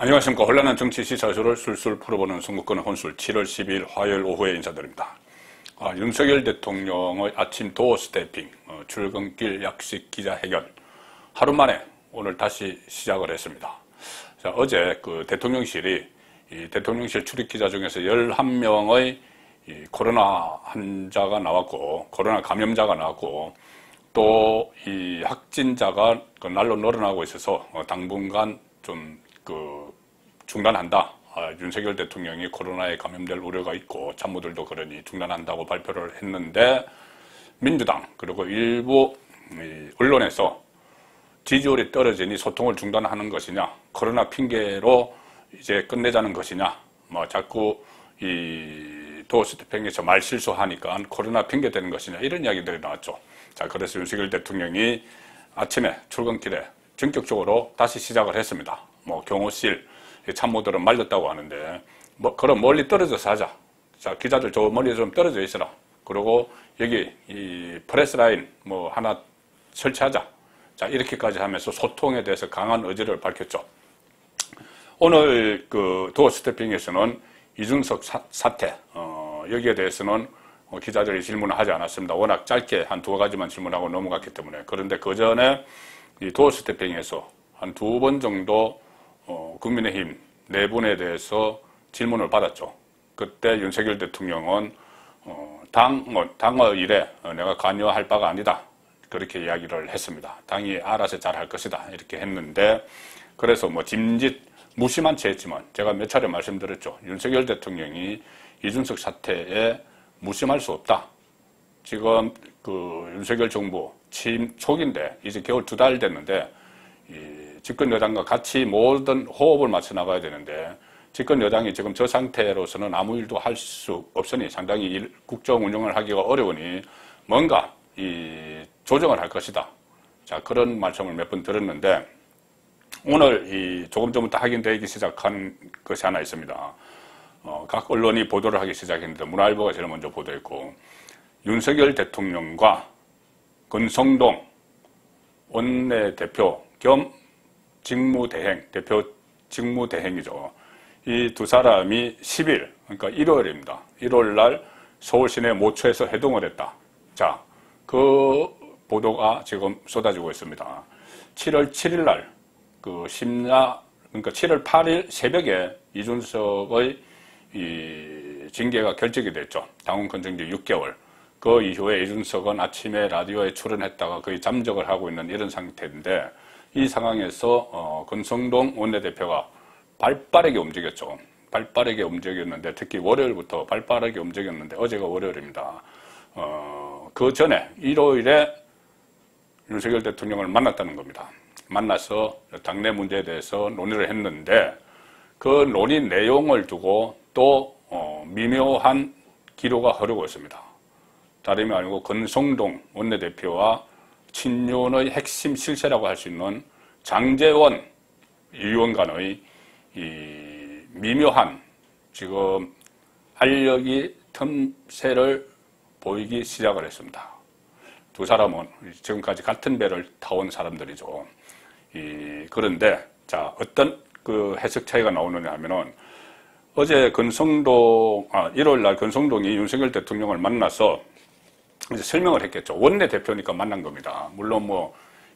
안녕하십니까. 혼란한 정치 시사소를 술술 풀어보는 선거권의 혼술 7월 12일 화요일 오후에 인사드립니다. 윤석열 대통령의 아침 도어 스태핑, 출근길 약식 기자회견 하루 만에 오늘 다시 시작을 했습니다. 자, 어제 그 대통령실이 이 대통령실 출입 기자 중에서 11명의 이 코로나 환자가 나왔고 코로나 감염자가 나왔고 또 이 확진자가 그 날로 늘어나고 있어서 당분간 좀 중단한다. 윤석열 대통령이 코로나에 감염될 우려가 있고 참모들도 그러니 중단한다고 발표를 했는데 민주당 그리고 일부 언론에서 지지율이 떨어지니 소통을 중단하는 것이냐, 코로나 핑계로 이제 끝내자는 것이냐, 자꾸 이 도어 스태핑에서 말 실수하니까 코로나 핑계 되는 것이냐, 이런 이야기들이 나왔죠. 자, 그래서 윤석열 대통령이 아침에 출근길에 전격적으로 다시 시작을 했습니다. 경호실 참모들은 말렸다고 하는데, 그럼 멀리 떨어져서 하자. 자, 기자들 저 멀리 좀 떨어져 있어라. 그리고 여기 이 프레스 라인 하나 설치하자. 자, 이렇게까지 하면서 소통에 대해서 강한 의지를 밝혔죠. 오늘 그 도어 스태핑에서는 이준석 사태, 여기에 대해서는 기자들이 질문을 하지 않았습니다. 워낙 짧게 한 두 가지만 질문하고 넘어갔기 때문에. 그런데 그 전에 이 도어 스태핑에서 한 2번 정도 국민의힘 내분에 대해서 질문을 받았죠. 그때 윤석열 대통령은 당의 일에 내가 관여할 바가 아니다. 그렇게 이야기를 했습니다. 당이 알아서 잘할 것이다. 이렇게 했는데, 그래서 짐짓 무심한 채 했지만 제가 몇 차례 말씀드렸죠. 윤석열 대통령이 이준석 사태에 무심할 수 없다. 지금 그 윤석열 정부 취임 초기인데 이제 겨울 2달 됐는데 이 집권 여당과 같이 모든 호흡을 맞춰 나가야 되는데, 집권 여당이 지금 저 상태로서는 아무 일도 할 수 없으니 상당히 국정 운영을 하기가 어려우니 뭔가 이 조정을 할 것이다. 자, 그런 말씀을 몇 번 들었는데, 오늘 이 조금 전부터 확인되기 시작한 것이 하나 있습니다. 각 언론이 보도를 하기 시작했는데 문화일보가 제일 먼저 보도했고, 윤석열 대통령과 권성동 원내대표 겸 직무대행, 대표 직무대행이죠. 이 두 사람이 10일, 그러니까 일요일입니다. 일요일 날 서울 시내 모처에서 회동을 했다. 자, 그 보도가 지금 쏟아지고 있습니다. 7월 7일 날, 그러니까 7월 8일 새벽에 이준석의 이 징계가 결정이 됐죠. 당원 건정지 6개월. 그 이후에 이준석은 아침에 라디오에 출연했다가 거의 잠적을 하고 있는 이런 상태인데, 이 상황에서 권성동 원내대표가 발빠르게 움직였죠. 발빠르게 움직였는데, 특히 월요일부터 발빠르게 움직였는데, 어제가 월요일입니다. 그 전에 일요일에 윤석열 대통령을 만났다는 겁니다. 만나서 당내 문제에 대해서 논의를 했는데, 그 논의 내용을 두고 또 미묘한 기류가 흐르고 있습니다. 다름이 아니고 권성동 원내대표와 친윤의 핵심 실세라고 할 수 있는 장제원 의원 간의 이 미묘한 지금 알력이 틈새를 보이기 시작을 했습니다. 두 사람은 지금까지 같은 배를 타온 사람들이죠. 그런데 자, 어떤 그 해석 차이가 나오느냐 하면은, 어제 일요일 날 권성동이 윤석열 대통령을 만나서 이제 설명을 했겠죠. 원내대표니까 만난 겁니다. 물론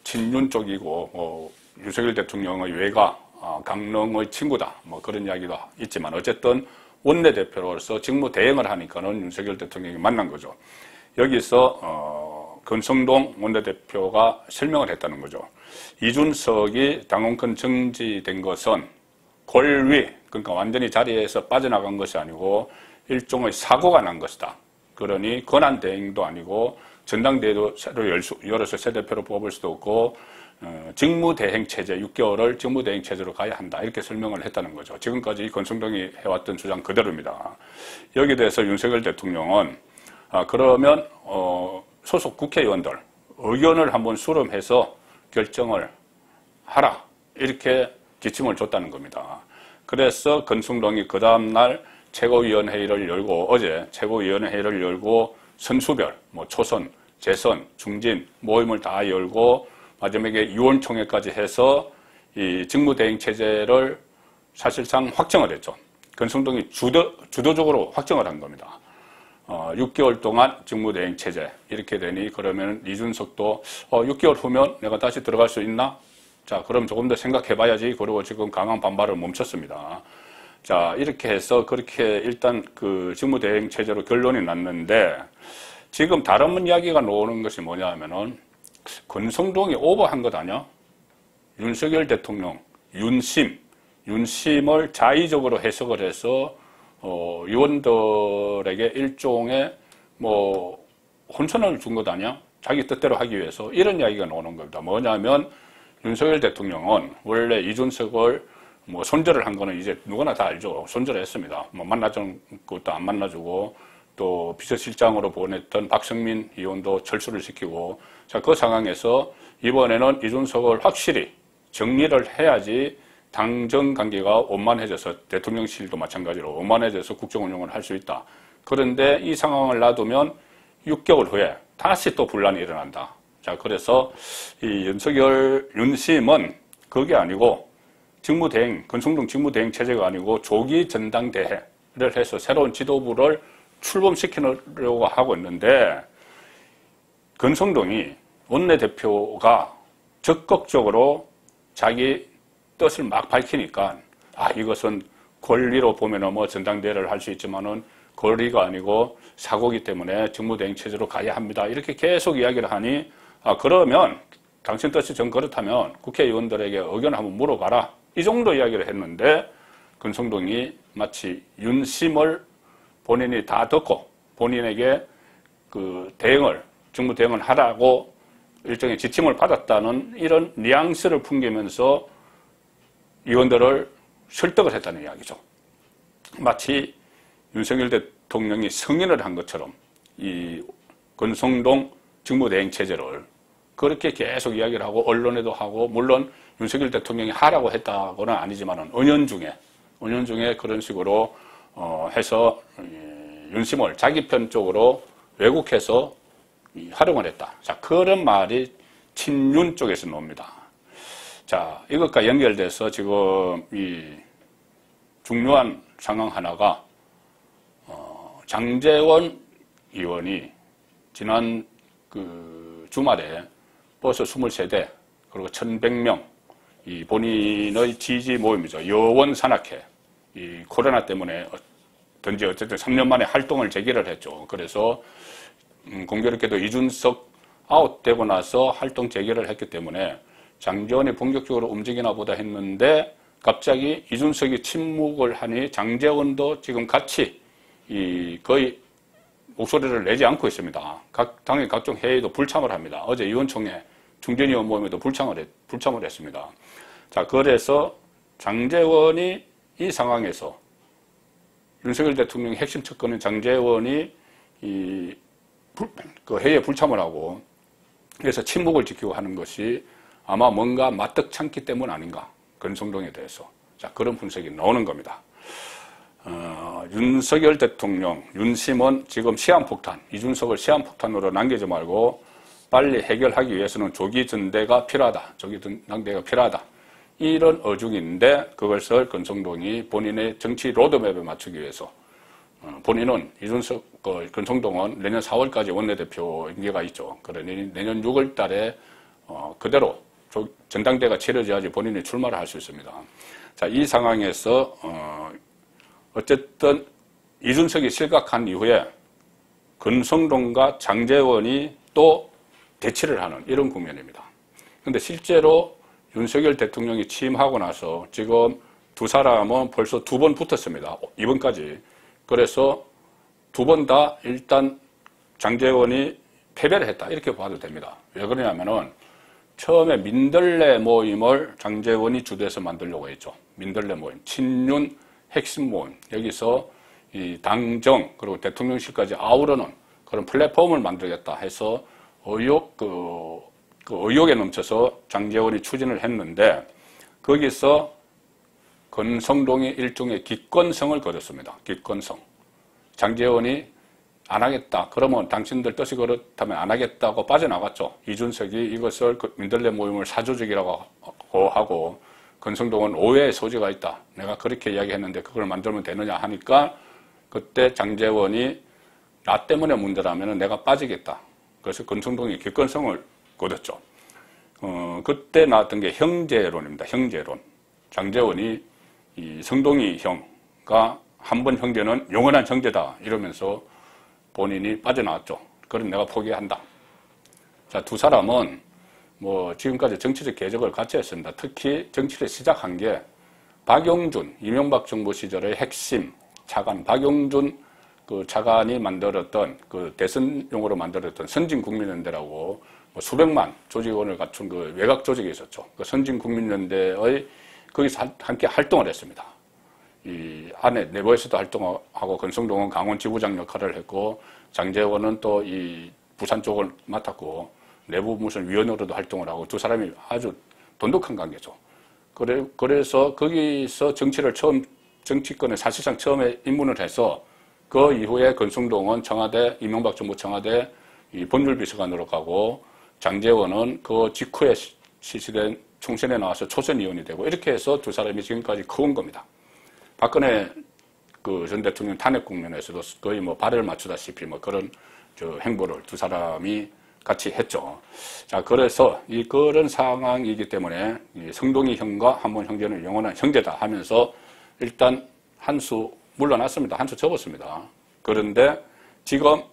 친윤 쪽이고 윤석열 대통령의 외가 강릉의 친구다, 그런 이야기도 있지만, 어쨌든 원내대표로서 직무 대행을 하니까는 윤석열 대통령이 만난 거죠. 여기서 권성동 원내대표가 설명을 했다는 거죠. 이준석이 당원권 정지된 것은 권위, 그러니까 완전히 자리에서 빠져나간 것이 아니고 일종의 사고가 난 것이다. 그러니 권한 대행도 아니고 전당대회도 새로 열어서 새 대표로 뽑을 수도 없고 직무대행 체제, 6개월을 직무대행 체제로 가야 한다. 이렇게 설명을 했다는 거죠. 지금까지 권성동이 해왔던 주장 그대로입니다. 여기에 대해서 윤석열 대통령은 그러면 소속 국회의원들 의견을 한번 수렴해서 결정을 하라. 이렇게 지침을 줬다는 겁니다. 그래서 권성동이 그 다음날 최고위원회의를 열고, 어제 최고위원회의를 열고 선수별, 초선, 재선, 중진 모임을 다 열고 마지막에 유원총회까지 해서 이 직무대행 체제를 사실상 확정을 했죠. 권성동이 주도적으로 확정을 한 겁니다. 6개월 동안 직무대행 체제 이렇게 되니 그러면 이준석도 6개월 후면 내가 다시 들어갈 수 있나? 자, 그럼 조금 더 생각해 봐야지. 그리고 지금 강한 반발을 멈췄습니다. 자, 이렇게 해서 그렇게 일단 그 직무대행 체제로 결론이 났는데 지금 다른 이야기가 나오는 것이 뭐냐 하면은 권성동이 오버한 것 아니야? 윤석열 대통령 윤심을 자의적으로 해석을 해서 의원들에게 일종의 뭐 혼선을 준 것 아니야? 자기 뜻대로 하기 위해서 이런 이야기가 나오는 겁니다. 뭐냐면 윤석열 대통령은 원래 이준석을 뭐 손절을 한 거는 이제 누구나 다 알죠. 손절을 했습니다. 뭐 만나준 것도 안 만나주고 또 비서실장으로 보냈던 박성민 의원도 철수를 시키고 자, 그 상황에서 이번에는 이준석을 확실히 정리를 해야지 당정 관계가 원만해져서 대통령실도 마찬가지로 원만해져서 국정 운영을 할 수 있다. 그런데 이 상황을 놔두면 6개월 후에 다시 또 분란이 일어난다. 자, 그래서 이 윤심은 그게 아니고 권성동 직무대행 체제가 아니고 조기 전당대회를 해서 새로운 지도부를 출범시키려고 하고 있는데 권성동이 원내대표가 적극적으로 자기 뜻을 막 밝히니까 이것은 권리로 보면은 뭐 전당대회를 할 수 있지만은 권리가 아니고 사고기 때문에 직무대행 체제로 가야 합니다. 이렇게 계속 이야기를 하니 그러면 당신 뜻이 전 그렇다면 국회의원들에게 의견 한번 물어봐라. 이 정도 이야기를 했는데 권성동이 마치 윤심을 본인이 다 듣고 본인에게 그 직무 대응을 하라고 일종의 지침을 받았다는 이런 뉘앙스를 풍기면서 의원들을 설득을 했다는 이야기죠. 마치 윤석열 대통령이 승인을 한 것처럼 이 권성동 직무대행 체제를 그렇게 계속 이야기를 하고 언론에도 하고 물론 윤석열 대통령이 하라고 했다고는 아니지만은 은연중에 그런 식으로 해서 윤심을 자기 편 쪽으로 왜곡해서 활용을 했다. 자, 그런 말이 친윤 쪽에서 나옵니다. 자, 이것과 연결돼서 지금 이 중요한 상황 하나가 장제원 의원이 지난 그 주말에 버스 23대 그리고 1,100명 이 본인의 지지 모임이죠. 여원 산악회 이 코로나 때문에 어쨌든 3년 만에 활동을 재개를 했죠. 그래서 공교롭게도 이준석 아웃되고 나서 활동 재개를 했기 때문에 장제원이 본격적으로 움직이나 보다 했는데 갑자기 이준석이 침묵을 하니 장제원도 지금 같이 거의 목소리를 내지 않고 있습니다. 각 당의 각종 회의도 불참을 합니다. 어제 의원총회 중진의원 모임에도 불참을 했습니다. 자, 그래서 장제원이 이 상황에서 윤석열 대통령의 핵심 측근인 장제원이 그 회의에 불참을 하고 그래서 침묵을 지키고 하는 것이 아마 뭔가 마뜩찮기 때문 아닌가. 권성동에 대해서. 자, 그런 분석이 나오는 겁니다. 윤석열 대통령, 윤심은 지금 시한폭탄, 이준석을 시한폭탄으로 남기지 말고 빨리 해결하기 위해서는 조기 전대가 필요하다. 조기 전당대가 필요하다. 이런 어중인데 그것을 권성동이 본인의 정치 로드맵에 맞추기 위해서 본인은 권성동은 내년 4월까지 원내대표 임기가 있죠. 그러니 내년 6월 달에 그대로 전당대가 치러져야지 본인이 출마를 할 수 있습니다. 자, 이 상황에서 어쨌든 이준석이 실각한 이후에 권성동과 장제원이 또 대치를 하는 이런 국면입니다. 그런데 실제로 윤석열 대통령이 취임하고 나서 지금 두 사람은 벌써 2번 붙었습니다. 이번까지. 그래서 2번 다 일단 장제원이 패배를 했다. 이렇게 봐도 됩니다. 왜 그러냐면은 처음에 민들레 모임을 장제원이 주도해서 만들려고 했죠. 민들레 모임. 친윤 핵심 모임. 여기서 이 당정 그리고 대통령실까지 아우르는 그런 플랫폼을 만들겠다 해서 의욕에 넘쳐서 장제원이 추진을 했는데 거기서 권성동이 일종의 기권성을 거뒀습니다. 기권성. 장제원이 안 하겠다. 그러면 당신들 뜻이 그렇다면 안 하겠다고 빠져나갔죠. 이준석이 이것을 민들레 모임을 사조직이라고 하고 권성동은 오해의 소지가 있다. 내가 그렇게 이야기했는데 그걸 만들면 되느냐 하니까 그때 장제원이 나 때문에 문제라면 내가 빠지겠다. 그래서 권성동이 객관성을 거뒀죠. 그때 나왔던 게 형제론입니다. 형제론. 장제원이 이 성동이 형과 한 번 형제는 영원한 형제다. 이러면서 본인이 빠져나왔죠. 그럼 내가 포기한다. 자, 두 사람은 뭐 지금까지 정치적 궤적을 같이 했습니다. 특히 정치를 시작한 게 박용준, 이명박 정부 시절의 핵심 차관, 박용준 그 차관이 만들었던 그 대선용으로 만들었던 선진국민연대라고 뭐 수백만 조직원을 갖춘 그 외곽 조직이 있었죠. 그 선진국민연대의 거기서 함께 활동을 했습니다. 이 안에 내부에서도 활동하고 권성동은 강원 지부장 역할을 했고 장제원은 또 이 부산 쪽을 맡았고 내부 무슨 위원으로도 활동을 하고 두 사람이 아주 돈독한 관계죠. 그래서 거기서 정치권에 사실상 처음에 입문을 해서 그 이후에 권성동은 청와대, 이명박 정부 청와대 이 법률비서관으로 가고 장제원은 그 직후에 실시된 총선에 나와서 초선의원이 되고 이렇게 해서 두 사람이 지금까지 커온 겁니다. 박근혜 그 전 대통령 탄핵 국면에서도 거의 뭐 발을 맞추다시피 뭐 그런 저 행보를 두 사람이 같이 했죠. 자, 그래서 그런 상황이기 때문에 이 성동이 형과 한문 형제는 영원한 형제다 하면서 일단 한 수 물러났습니다. 한 수 접었습니다. 그런데 지금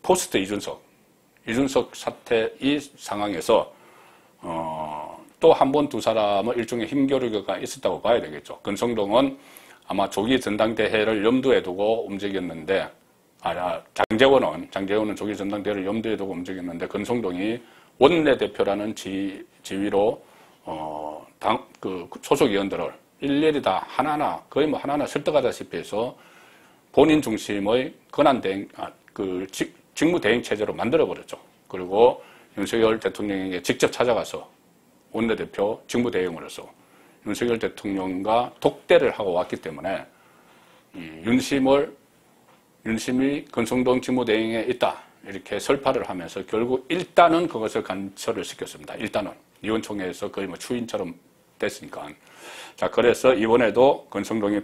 포스트 이준석 사태 이 상황에서 또 한 번 두 사람은 일종의 힘겨루기가 있었다고 봐야 되겠죠. 권성동은 아마 조기 전당대회를 염두에 두고 움직였는데, 장제원은 조기 전당대회를 염두에 두고 움직였는데, 권성동이 원내대표라는 지위로, 소속 의원들을 일일이 다 하나하나, 거의 뭐 하나하나 설득하다시피 해서 본인 중심의 직무대행 체제로 만들어버렸죠. 그리고 윤석열 대통령에게 직접 찾아가서 원내대표 직무대행으로서 윤석열 대통령과 독대를 하고 왔기 때문에 윤심이 권성동 직무대행에 있다 이렇게 설파를 하면서 결국 일단은 그것을 간철을 시켰습니다. 일단은 의원총회에서 거의 뭐 추인처럼 됐으니까. 자, 그래서 이번에도 권성동이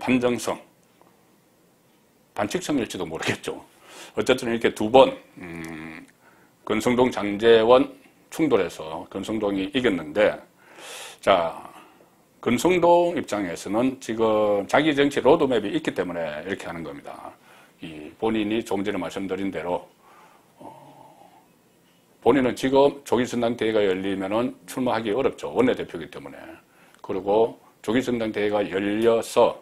반칙성일지도 모르겠죠. 어쨌든 이렇게 두 번 권성동 장제원 충돌해서 권성동이 이겼는데, 자, 권성동 입장에서는 지금 자기 정치 로드맵이 있기 때문에 이렇게 하는 겁니다. 본인이 조금 전에 말씀드린 대로 본인은 지금 조기전당대회가 열리면은 출마하기 어렵죠. 원내대표이기 때문에. 그리고 조기전당대회가 열려서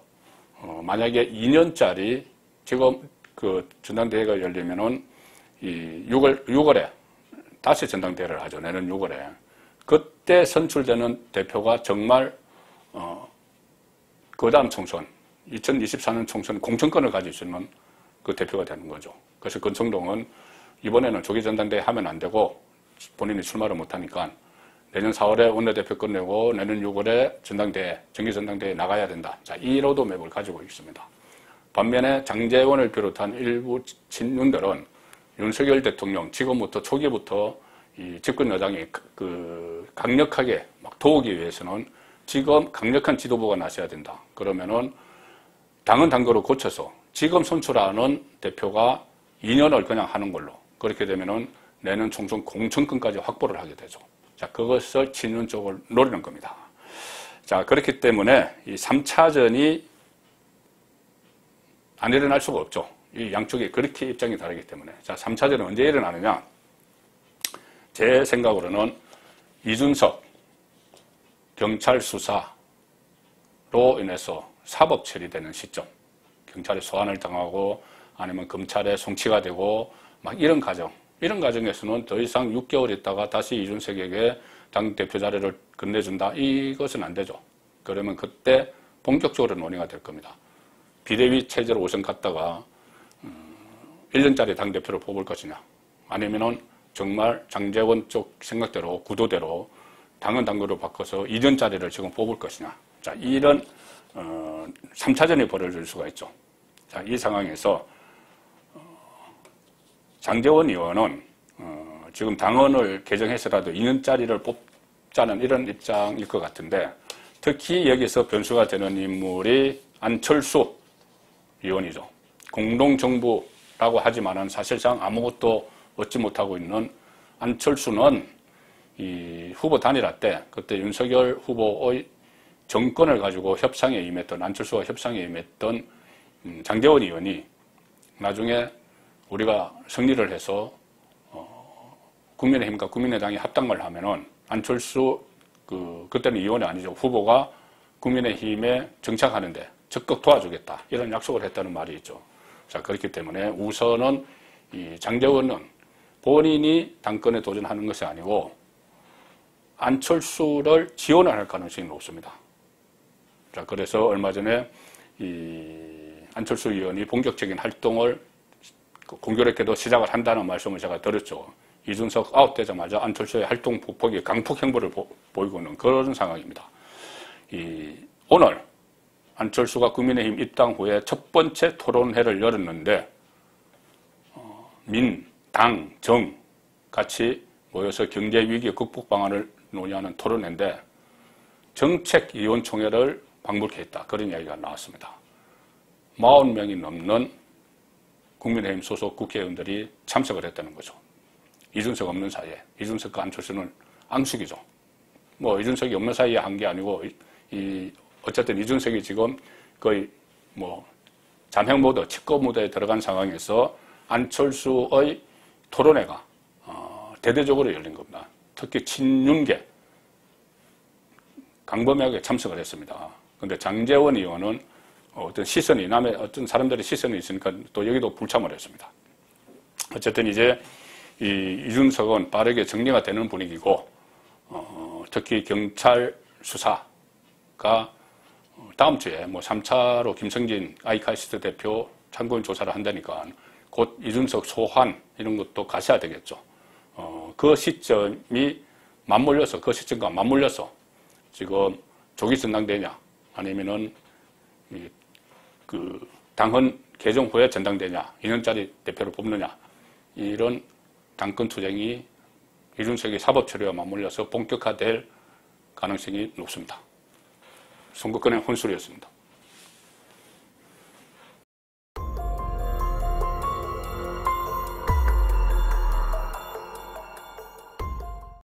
만약에 2년짜리 지금 그 전당대회가 열리면은 이 6월에 다시 전당대회를 하죠. 내년 6월에. 그때 선출되는 대표가 정말 그 다음 총선, 2024년 총선 공천권을 가질 수 있는 그 대표가 되는 거죠. 그래서 권성동은 이번에는 조기전당대회 하면 안 되고 본인이 출마를 못하니까 내년 4월에 원내대표 끝내고 내년 6월에 정기전당대회에 나가야 된다. 자, 이 로드맵을 가지고 있습니다. 반면에 장제원을 비롯한 일부 친윤들은 윤석열 대통령 지금부터 초기부터 이 집권 여당이 강력하게 막 도우기 위해서는 지금 강력한 지도부가 나서야 된다. 그러면은 당은 당규로 고쳐서 지금 선출하는 대표가 2년을 그냥 하는 걸로. 그렇게 되면은 내년 총선 공천권까지 확보를 하게 되죠. 자, 그것을 친윤 쪽을 노리는 겁니다. 자, 그렇기 때문에 이 3차전이 안 일어날 수가 없죠. 이 양쪽이 그렇게 입장이 다르기 때문에. 자, 3차전은 언제 일어나느냐? 제 생각으로는 이준석 경찰 수사로 인해서 사법 처리되는 시점, 경찰이 소환을 당하고 아니면 검찰에 송치가 되고 막 이런 과정에서는 더 이상 6개월 있다가 다시 이준석에게 당대표 자리를 건네준다. 이것은 안 되죠. 그러면 그때 본격적으로 논의가 될 겁니다. 비대위 체제로 우선 갔다가 1년짜리 당대표를 뽑을 것이냐, 아니면은 정말 장제원 쪽 생각대로 구도대로 당은 당규로 바꿔서 2년짜리를 지금 뽑을 것이냐. 자, 이런 3차전이 벌어질 수가 있죠. 자, 이 상황에서 장제원 의원은 지금 당헌을 개정해서라도 2년짜리를 뽑자는 이런 입장일 것 같은데, 특히 여기서 변수가 되는 인물이 안철수 의원이죠. 공동정부라고 하지만은 사실상 아무것도 얻지 못하고 있는 안철수는 이 후보 단일화 때 그때 윤석열 후보의 정권을 가지고 협상에 임했던 안철수와 협상에 임했던 장제원 의원이 나중에 우리가 승리를 해서 국민의힘과 국민의당이 합당을 하면은 안철수 그때는 의원이 아니죠. 후보가 국민의힘에 정착하는데 적극 도와주겠다. 이런 약속을 했다는 말이 있죠. 자, 그렇기 때문에 우선은 이 장제원은 본인이 당권에 도전하는 것이 아니고 안철수를 지원을 할 가능성이 높습니다. 자, 그래서 얼마 전에 이 안철수 의원이 본격적인 활동을 공교롭게도 시작을 한다는 말씀을 제가 들었죠. 이준석 아웃되자마자 안철수의 활동 폭이 강폭 행보를 보이고 있는 그런 상황입니다. 오늘 안철수가 국민의힘 입당 후에 첫 번째 토론회를 열었는데 민, 당, 정 같이 모여서 경제위기 극복 방안을 논의하는 토론회인데 정책위원총회를 방불케 했다. 그런 이야기가 나왔습니다. 40명이 넘는 국민의힘 소속 국회의원들이 참석을 했다는 거죠. 이준석 없는 사이에. 이준석과 안철수는 앙숙이죠. 뭐 이준석이 없는 사이에 한 게 아니고 어쨌든 이준석이 지금 거의 뭐 잠행 모드, 직거 모드에 들어간 상황에서 안철수의 토론회가 대대적으로 열린 겁니다. 특히 친윤계 강범하게 참석을 했습니다. 그런데 장제원 의원은 어떤 시선이 남의 어떤 사람들의 시선이 있으니까 또 여기도 불참을 했습니다. 어쨌든 이제 이준석은 빠르게 정리가 되는 분위기고 특히 경찰 수사가 다음 주에 뭐 3차로 김성진 아이카이스트 대표 참고인 조사를 한다니까 곧 이준석 소환 이런 것도 가셔야 되겠죠. 그 시점이 맞물려서 그 시점과 맞물려서 지금 조기 전당대냐 아니면은 그 당헌 개정 후에 전당대냐 2년짜리 대표를 뽑느냐 이런 당권 투쟁이 이준석의 사법 처리와 맞물려서 본격화될 가능성이 높습니다. 선거권의 혼술이었습니다.